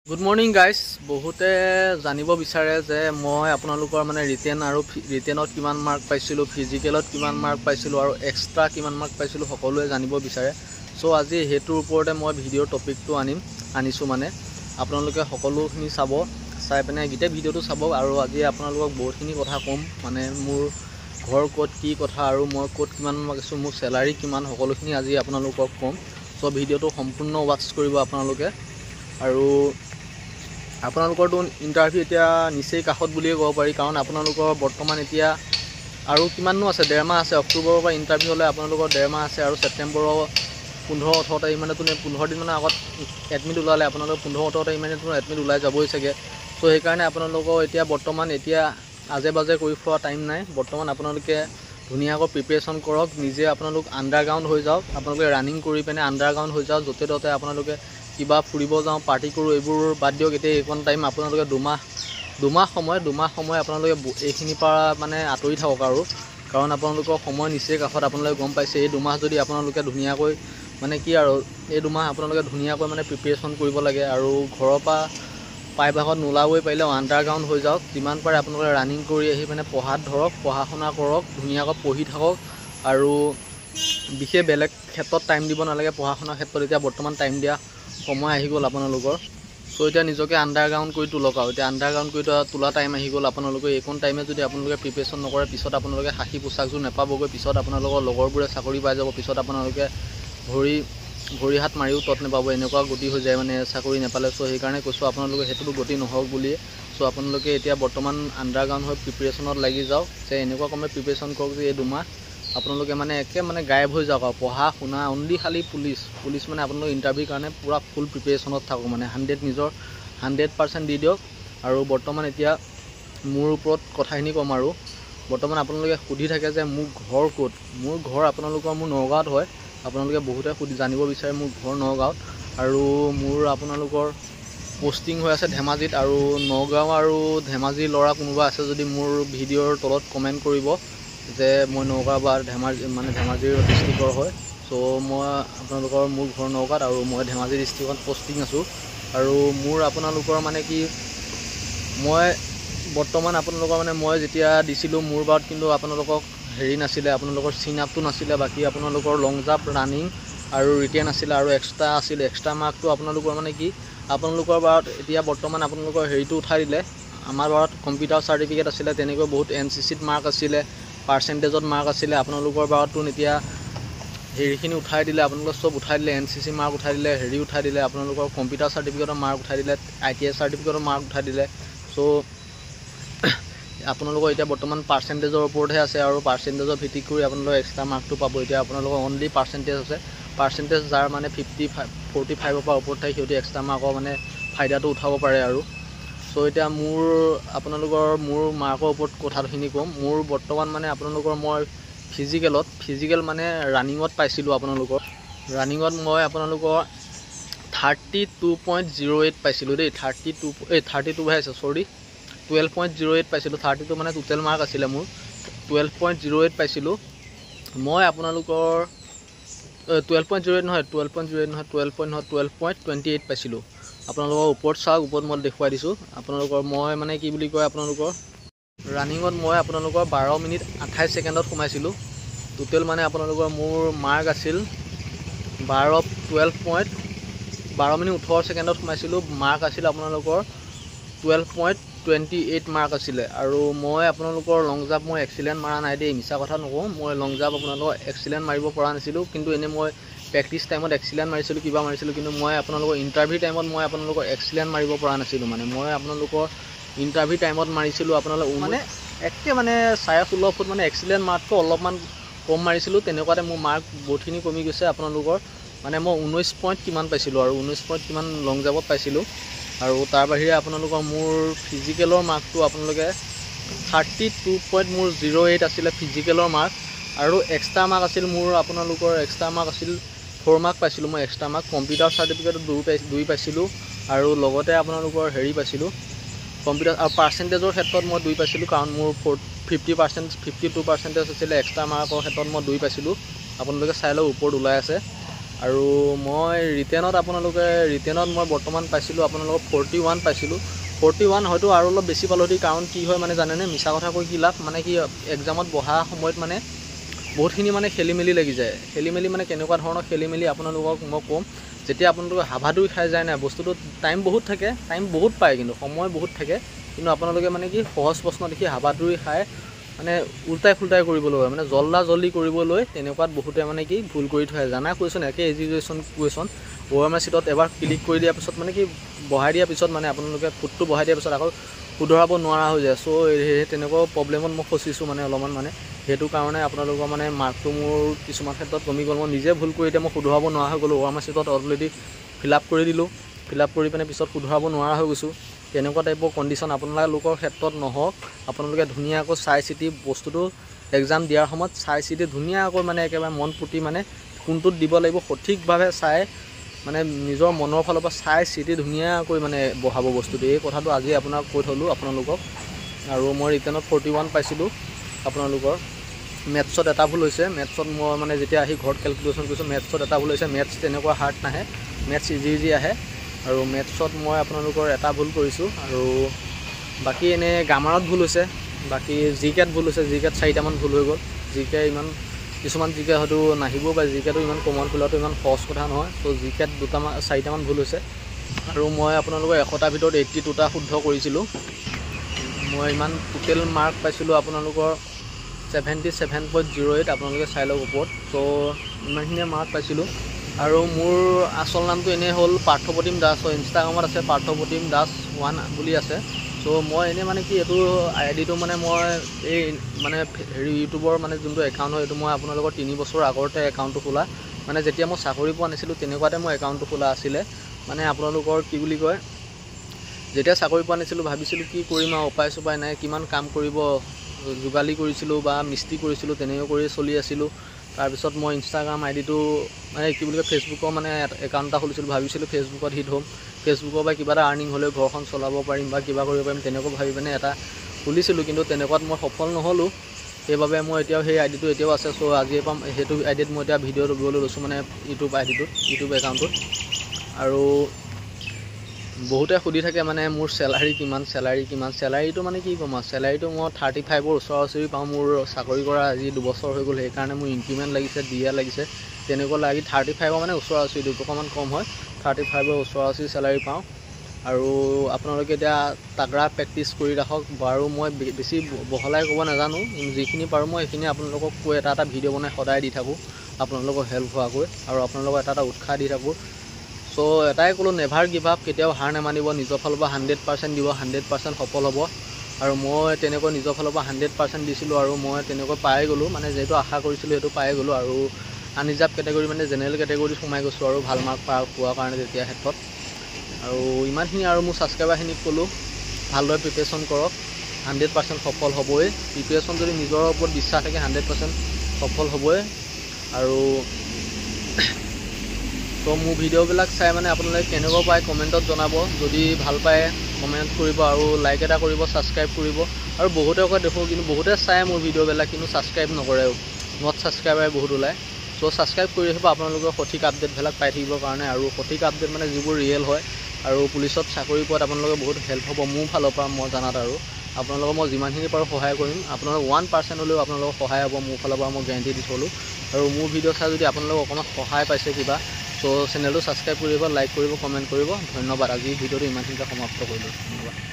Good morning guys. বহুতে জানিব বিচাৰে যে মই আপোনালোকৰ মানে ৰিটেনত কিমান মাৰ্ক পাইছিলোঁ, ফিজিকেলত কিমান মাৰ্ক পাইছিলোঁ আৰু এক্সট্ৰা কিমান মাৰ্ক পাইছিলোঁ সকলোৱে জানিব বিচাৰে। চ' আজি সেইটোৰ ওপৰতে মই ভিডিঅ'ৰ টপিকটো আনিছোঁ। মানে আপোনালোকে সকলোখিনি চাই পিনে গোটেই ভিডিঅ'টো চাব। আৰু আজি আপোনালোকক বহুতখিনি কথা ক'ম, মানে মোৰ ঘৰ ক'ত, কি কথা আৰু মই ক'ত কিমান পাইছোঁ, মোৰ চেলাৰী কিমান, সকলোখিনি আজি আপোনালোকক ক'ম। চ' ভিডিঅ'টো সম্পূৰ্ণ ৱাটচ কৰিব আপোনালোকে। আৰু আপোনালোকৰতো ইণ্টাৰভিউ এতিয়া নিচেই কাষত বুলিয়ে ক'ব পাৰি, কাৰণ আপোনালোকৰ বৰ্তমান এতিয়া আৰু কিমাননো আছে, 1.5 মাহ আছে। অক্টোবৰৰ পৰা ইণ্টাৰভিউ হ'লে আপোনালোকৰ 1.5 মাহ আছে, আৰু ছেপ্টেম্বৰৰ 15-18 তাৰিখ মানে 15 দিনমানৰ আগত এডমিট ওলালে। আপোনালোকৰ 15-18 তাৰিখ মানে এডমিট ওলাই যাবই চাগে। চ' সেইকাৰণে আপোনালোকৰ এতিয়া বৰ্তমান আজে বাজে কৰি খোৱা টাইম নাই। বৰ্তমান আপোনালোকে ধুনীয়াকৈ প্ৰিপেৰেশ্যন কৰক, নিজে আপোনালোক আণ্ডাৰগ্ৰাউণ্ড হৈ যাওক। আপোনালোকে ৰানিং কৰি পিনে আণ্ডাৰগ্ৰাউণ্ড হৈ যাওক। য'তে ত'তে আপোনালোকে কিবা ফুৰিব যাওঁ, পাৰ্টি কৰোঁ, এইবোৰ বাদ দিয়ক। এতিয়া এইকণ টাইম আপোনালোকে দুমাহ সময় আপোনালোকে এইখিনিৰ পৰা মানে আঁতৰি থাকক। আৰু কাৰণ আপোনালোকৰ সময় নিচেই কাষত, আপোনালোকে গম পাইছে। এই 2 মাহ যদি আপোনালোকে ধুনীয়াকৈ মানে কি আৰু এই 2 মাহ আপোনালোকে ধুনীয়াকৈ মানে প্ৰিপেৰেশ্যন কৰিব লাগে। আৰু ঘৰৰ পৰা প্ৰায়ভাগত নোলাবই, পাৰিলে আণ্ডাৰগ্ৰাউণ্ড হৈ যাওক। যিমান পাৰে আপোনালোকে ৰানিং কৰি আহি মানে পঢ়াত ধৰক, পঢ়া শুনা কৰক, ধুনীয়াকৈ পঢ়ি থাকক। আৰু বিশেষ বেলেগ ক্ষেত্ৰত টাইম দিব নালাগে, পঢ়া শুনাৰ ক্ষেত্ৰত এতিয়া বৰ্তমান টাইম দিয়া সময় আহি গ'ল আপোনালোকৰ। চ' এতিয়া নিজকে আণ্ডাৰগ্ৰাউণ্ড কৰি তোলক। আৰু এতিয়া আণ্ডাৰগ্ৰাউণ্ড কৰি তোলা টাইম আহি গ'ল আপোনালোকে। এইকণ টাইমে যদি আপোনালোকে প্ৰিপেৰেশ্যন নকৰে, পিছত আপোনালোকে সাক্ষী পোচাকযোৰ নাপাবগৈ। পিছত আপোনালোকৰ লগৰবোৰে চাকৰি পাই যাব, পিছত আপোনালোকে ভৰি হাত মাৰিও তত নাপাব, এনেকুৱা গতি হৈ যায় মানে চাকৰি নাপালে। চ' সেইকাৰণে কৈছোঁ আপোনালোকে সেইটোতো গতি নহওক বুলিয়ে। চ' আপোনালোকে এতিয়া বৰ্তমান আণ্ডাৰগ্ৰাউণ্ড হৈ প্ৰিপেৰেশ্যনত লাগি যাওক। যে এনেকুৱা কমে প্ৰিপেৰেশ্যন কৰক যে এই 2 মাহ আপোনালোকে মানে মানে গায়ব হৈ যাওক। আৰু পঢ়া শুনা অনলি খালি পুলিচ মানে আপোনালোক ইণ্টাৰভিউৰ কাৰণে পূৰা ফুল প্ৰিপেৰেশ্যনত থাকক, মানে নিজৰ 100% দি দিয়ক। আৰু বৰ্তমান এতিয়া মোৰ ওপৰত কথাখিনি ক'ম। আৰু বৰ্তমান আপোনালোকে সুধি থাকে যে মোৰ ঘৰ ক'ত। মোৰ ঘৰ আপোনালোকৰ মোৰ নগাঁৱত হয়। আপোনালোকে বহুতে জানিব বিচাৰে মোৰ ঘৰ নগাঁৱত। আৰু মোৰ আপোনালোকৰ পষ্টিং হৈ আছে ধেমাজিত। আৰু নগাঁও আৰু ধেমাজিৰ ল'ৰা কোনোবা আছে যদি মোৰ ভিডিঅ'ৰ তলত কমেণ্ট কৰিব যে মই নগাঁও বা ধেমাজিৰ ডিষ্ট্ৰিক্টৰ হয়। চ' মোৰ ঘৰ নগাঁৱত আৰু মই ধেমাজি ডিষ্ট্ৰিক্টত পষ্টিং আছোঁ। আৰু মোৰ আপোনালোকৰ মানে কি, মই বৰ্তমান আপোনালোকৰ মানে মই যেতিয়া দিছিলোঁ মোৰ বাৰত কিন্তু আপোনালোকক নাছিলে, আপোনালোকৰ চিন আপটো নাছিলে। বাকী আপোনালোকৰ লং জাম্প, ৰানিং আৰু ৰিটেন আছিলে, আৰু এক্সট্ৰা আছিলে। এক্সট্ৰা মাৰ্কটো আপোনালোকৰ মানে কি, আপোনালোকৰ বাৰত এতিয়া বৰ্তমান আপোনালোকৰ উঠাই দিলে। আমাৰ বাৰত কম্পিউটাৰ চাৰ্টিফিকেট আছিলে, তেনেকৈ বহুত NCCত মাৰ্ক আছিলে, পাৰ্চেণ্টেজত মাৰ্ক আছিলে। আপোনালোকৰ বাৰততো এতিয়া হেৰিখিনি উঠাই দিলে, আপোনালোকৰ চব উঠাই দিলে। NCC মাৰ্ক উঠাই দিলে, উঠাই দিলে, আপোনালোকৰ কম্পিউটাৰ চাৰ্টিফিকেটৰ মাৰ্ক উঠাই দিলে, ITI চাৰ্টিফিকেটৰ মাৰ্ক উঠাই দিলে। চ' আপোনালোকৰ এতিয়া বৰ্তমান পাৰ্চেণ্টেজৰ ওপৰতহে আছে, আৰু পাৰ্চেণ্টেজৰ ভিত্তি কৰি আপোনালোকৰ এক্সট্ৰা মাৰ্কটো পাব। এতিয়া আপোনালোকৰ অনলি পাৰ্চেণ্টেজ আছে। পাৰ্চেণ্টেজ যাৰ মানে 45-45ৰ পৰা ওপৰত থাকে, সিহঁতে এক্সট্ৰা মাৰ্কৰ মানে ফাইদাটো উঠাব পাৰে। আৰু চ' এতিয়া মোৰ মাৰ্কৰ ওপৰত কথাখিনি ক'ম। মোৰ বৰ্তমান মানে আপোনালোকৰ মই ফিজিকেল মানে ৰানিঙত পাইছিলোঁ। ৰানিঙত মই আপোনালোকৰ 32.08 পাইছিলোঁ দেই। 12.08 পাইছিলোঁ। 32 মানে টোটেল মাৰ্ক আছিলে মোৰ। 12.08 পাইছিলোঁ মই আপোনালোকৰ। 12.08 নহয়, 12.28 পাইছিলোঁ। আপোনালোকৰ ওপৰত চাওক, ওপৰত মই দেখুৱাই দিছোঁ আপোনালোকৰ। মই মানে কি বুলি কয়, আপোনালোকৰ ৰানিঙত মই আপোনালোকৰ 12 মিনিট 28 ছেকেণ্ডত সোমাইছিলোঁ। টোটেল মানে আপোনালোকৰ মোৰ মাৰ্ক আছিল 12 মিনিট 18 ছেকেণ্ডত সোমাইছিলোঁ। মাৰ্ক আছিল আপোনালোকৰ 12.28 মাৰ্ক আছিলে। আৰু মই আপোনালোকৰ লং জাম্প মই এক্সিলেণ্ট মাৰা নাই দেই, মিছা কথা নকওঁ। মই লং জাম্প আপোনালোকৰ এক্সিলেণ্ট মাৰিব পৰা নাছিলোঁ, কিন্তু এনেই মই প্ৰেক্টিছ টাইমত এক্সিলেণ্ট মাৰিছিলোঁ, কিবা মাৰিছিলোঁ। কিন্তু মই আপোনালোকৰ ইণ্টাৰভিউ টাইমত মই আপোনালোকৰ এক্সিলেণ্ট মাৰিব পৰা নাছিলোঁ। মানে মই আপোনালোকৰ ইণ্টাৰভিউ টাইমত মাৰিছিলোঁ আপোনালোকৰ মানে মানে 16.5 ফুট, মানে এক্সিলেণ্ট মাৰ্কটো অলপমান কম মাৰিছিলোঁ। তেনেকুৱাতে মোৰ মাৰ্ক বহুতখিনি কমি গৈছে আপোনালোকৰ। মানে মই 19 পইণ্ট কিমান পাইছিলোঁ, আৰু 19 পইণ্ট কিমান লং জাম্পত পাইছিলোঁ। আৰু তাৰ বাহিৰে আপোনালোকৰ মোৰ ফিজিকেলৰ মাৰ্কটো আপোনালোকে 32.08 আছিলে ফিজিকেলৰ মাৰ্ক। আৰু এক্সট্ৰা মাৰ্ক আছিল মোৰ আপোনালোকৰ 4 মাৰ্ক পাইছিলোঁ মই এক্সট্ৰা মাৰ্ক। কম্পিউটাৰ চাৰ্টিফিকেটত 2 পাইছিলোঁ, আৰু লগতে আপোনালোকৰ পাইছিলোঁ কম্পিউটাৰ। আৰু পাৰ্চেণ্টেজৰ ক্ষেত্ৰত মই 2 পাইছিলোঁ, কাৰণ মোৰ 52% আছিলে। এক্সট্ৰা মাৰ্কৰ ক্ষেত্ৰত মই 2 পাইছিলোঁ। আপোনালোকে চাই লওক, ওপৰত ওলাই আছে। আৰু মই ৰিটেনত মই বৰ্তমান পাইছিলোঁ আপোনালোকৰ 41 পাইছিলোঁ। 41 হয়তো আৰু অলপ বেছি পালোঁ কাৰণ কি হয় মানে জানেনে, মিছা কথা কৈ কি লাভ, মানে কি এক্সামত বহা সময়ত মানে বহুতখিনি মানে খেলি মেলি লাগি যায়। খেলি মেলি মানে কেনেকুৱা ধৰণৰ খেলি মেলি আপোনালোকক মই ক'ম। যেতিয়া আপোনালোকে হাবাথুৰি খাই যায় নাই, বস্তুটোত টাইম বহুত থাকে, টাইম বহুত পায় কিন্তু সময় বহুত থাকে, কিন্তু আপোনালোকে মানে কি সহজ প্ৰশ্ন দেখি হাবাথুৰি খাই মানে উল্টাই ফুল্টাই কৰিবলৈ হয়, মানে জল্দি কৰিবলৈ তেনেকুৱাত বহুতে মানে কি ভুল কৰি থৈ জানা কুৱেশ্যন একে এডুকেশ্যন কুৱেশ্যন OMR চিটত এবাৰ ক্লিক কৰি দিয়াৰ পিছত মানে কি বহাই দিয়াৰ পিছত মানে আপোনালোকে ফুটটো বহাই দিয়াৰ পিছত আকৌ শুধৰাব নোৱাৰা হৈ যায়। চ' সেই তেনেকুৱা প্ৰব্লেমত মই ফচিছোঁ মানে অলপমান মানে সেইটো কাৰণে আপোনালোকৰ মানে মাৰ্কটো মোৰ কিছুমান ক্ষেত্ৰত কমি গ'ল। মই নিজে ভুল কৰি এতিয়া মই শুধৰাব নোৱাৰা হৈ গ'লোঁ। OMR চিটত অলৰেডি ফিল আপ কৰি দিলোঁ, ফিল আপ কৰি পিনে পিছত শুধৰাব নোৱাৰা হৈ গৈছোঁ। তেনেকুৱা টাইপৰ কণ্ডিশ্যন আপোনালোকৰ ক্ষেত্ৰত নহওক। আপোনালোকে ধুনীয়াকৈ চাই চিতি বস্তুটো এক্সাম দিয়াৰ সময়ত চাই চিতি ধুনীয়াকৈ মানে একেবাৰে মন পুতি মানে কোনটোত দিব লাগিব সঠিকভাৱে চাই মানে নিজৰ মনৰ ফালৰ পৰা চাই চিতি ধুনীয়াকৈ মানে বহাব বস্তুটো। এই কথাটো আজি আপোনাক কৈ থ'লোঁ আপোনালোকক। আৰু মই ৰিটেনত 41 পাইছিলোঁ। আপোনালোকৰ মেথছত এটা ভুল হৈছে, মেথছত মই মানে যেতিয়া আহি ঘৰত কেলকুলেশ্যন কৰিছোঁ মেথছত এটা ভুল হৈছে। মেথছ তেনেকুৱা হাৰ্ড নাহে, মেথছ ইজি আহে। আৰু মেথছত মই আপোনালোকৰ এটা ভুল কৰিছোঁ। আৰু বাকী এনেই গ্ৰামাৰত ভুল হৈছে, বাকী জিকেত ভুল হৈছে। জিকেত 4টামান ভুল হৈ গ'ল। জিকে ইমান কিছুমান জিকে হয়তো নাহিবও পাৰে, জিকেটো ইমান কমন খোলাটো ইমান সহজ কথা নহয়। ত' জিকেত 4টামান ভুল হৈছে। আৰু মই আপোনালোকৰ 100টাৰ ভিতৰত 82টা শুদ্ধ কৰিছিলোঁ। মই ইমান টোটেল মাৰ্ক পাইছিলোঁ আপোনালোকৰ 77.08। আপোনালোকে চাই লওক ওপৰত। ত' ইমানখিনিয়ে মাৰ্ক পাইছিলোঁ। আৰু মোৰ আচল নামটো এনেই হ'ল পাৰ্থপ্ৰতিম দাস। ইনষ্টাগ্ৰামত আছে পাৰ্থপ্ৰতিম দাস 1 বুলি আছে। চ' মই এনেই মানে কি এইটো আইডিটো মানে মই এই মানে ইউটিউবৰ মানে যোনটো একাউণ্ট হয় এইটো মই আপোনালোকৰ 3 বছৰ আগতে একাউণ্টটো খোলা, মানে যেতিয়া মই চাকৰি পোৱা নাছিলোঁ তেনেকুৱাতে মই একাউণ্টটো খোলা আছিলে। মানে আপোনালোকৰ কি বুলি কয়, যেতিয়া চাকৰি পোৱা নাছিলোঁ ভাবিছিলোঁ কি কৰিম আৰু উপায় চুপায় নাই, কিমান কাম কৰিব, যোগালী কৰিছিলোঁ বা মিস্ত্ৰী কৰিছিলোঁ, তেনেকৈ কৰি চলি আছিলোঁ। তাৰপিছত মই ইনষ্টাগ্ৰাম আইডিটো মানে কি বুলি কয় ফেচবুকৰ মানে একাউণ্ট এটা খুলিছিলোঁ। ভাবিছিলোঁ ফেচবুকত হিট হ'ম, ফেচবুকৰ পৰা কিবা এটা আৰ্নিং হ'লেও ঘৰখন চলাব পাৰিম বা কিবা কৰিব পাৰিম, তেনেকুৱা ভাবি পিনে এটা খুলিছিলোঁ। কিন্তু তেনেকুৱাত মই সফল নহ'লোঁ। সেইবাবে মই এতিয়াও সেই আইডিটো এতিয়াও আছে। চ' আজিৰ পৰা সেইটো আইডিত মই এতিয়া ভিডিঅ' দিবলৈ লৈছোঁ, মানে ইউটিউব একাউণ্টটোত। আৰু বহুতে সুধি থাকে মানে মোৰ চেলাৰী কিমান। চেলাৰীটো মানে কি ক'ম আৰু, চেলাৰীটো মই 35ৰ ওচৰা ওচৰি পাওঁ। মোৰ চাকৰি কৰা আজি 2 বছৰ হৈ গ'ল, সেইকাৰণে মোৰ ইনক্ৰিমেণ্ট লাগিছে, দিয়া লাগিছে, তেনেকুৱা লাগি 35ৰ মানে ওচৰা ওচৰি 2টকামান কম হয়, 35ৰ ওচৰা ওচৰি চেলাৰী পাওঁ। আৰু আপোনালোকে এতিয়া তাগৰা প্ৰেক্টিছ কৰি ৰাখক। বাৰু মই বেছি বহলাই ক'ব নাজানো, যিখিনি পাৰোঁ মই সেইখিনি আপোনালোকক কৈ এটা ভিডিঅ' বনাই সদায় দি থাকোঁ আপোনালোকক হেল্প হোৱাকৈ, আৰু আপোনালোকক এটা উৎসাহ দি থাকোঁ। চ' এটাই ক'লোঁ, নেভাৰ গিভ আপ, কেতিয়াও হাৰ নেমানিব। নিজৰ ফালৰ পৰা 100% দিব, 100% সফল হ'ব। আৰু মই তেনেকৈ নিজৰ ফালৰ পৰা 100% দিছিলোঁ, আৰু মই তেনেকৈ পাই গ'লোঁ। মানে যিহেতু আশা কৰিছিলোঁ সেইটো পাই গ'লোঁ। আৰু আনৰিজাৰ্ভ কেটেগৰী মানে জেনেৰেল কেটেগৰীত সোমাই গৈছোঁ আৰু ভাল মাৰ্ক পোৱাৰ কাৰণে তেতিয়া ক্ষেত্ৰত। আৰু ইমানখিনি আৰু মোৰ ছাবস্ক্ৰাইবাৰখিনিক ক'লোঁ, ভালদৰে প্ৰিপেৰেশ্যন কৰক, 100% সফল হ'বই। প্ৰিপেৰেশ্যন যদি নিজৰ ওপৰত বিশ্বাস থাকে 100% সফল হ'বই। আৰু তো মোৰ ভিডিঅ'বিলাক চাই মানে আপোনালোকে কেনেকুৱা পায় কমেণ্টত জনাব। যদি ভাল পায় কমেণ্ট কৰিব, আৰু লাইক এটা কৰিব, ছাবস্ক্ৰাইব কৰিব। আৰু বহুতে কয় দেখোঁ, কিন্তু বহুতে চায় মোৰ ভিডিঅ'বিলাক কিন্তু ছাবস্ক্ৰাইব নকৰে, নট ছাবস্ক্ৰাইবাৰ বহুত ওলায়। চ' ছাবস্ক্ৰাইব কৰি ৰাখিব আপোনালোকৰ সঠিক আপডেটবিলাক পাই থাকিবৰ কাৰণে। আৰু সঠিক আপডেট মানে যিবোৰ ৰিয়েল হয়, আৰু পুলিচত চাকৰি পোৱাত আপোনালোকে বহুত হেল্প হ'ব মোৰ ফালৰ পৰা মই জানাত। আৰু আপোনালোকক মই যিমানখিনি পাৰোঁ সহায় কৰিম। আপোনালোকৰ 1% হ'লেও আপোনালোকৰ সহায় হ'ব মোৰ ফালৰ পৰা, মই গেৰাণ্টি দি থ'লোঁ। আৰু মোৰ ভিডিঅ' চাই যদি আপোনালোকক অকণমান সহায় পাইছে কিবা, চ' চেনেলটো ছাবস্ক্ৰাইব কৰিব, লাইক কৰিব, কমেণ্ট কৰিব। ধন্যবাদ। আজি ভিডিঅ'টো ইমানখিনিতে সমাপ্ত কৰিলোঁ। ধন্যবাদ।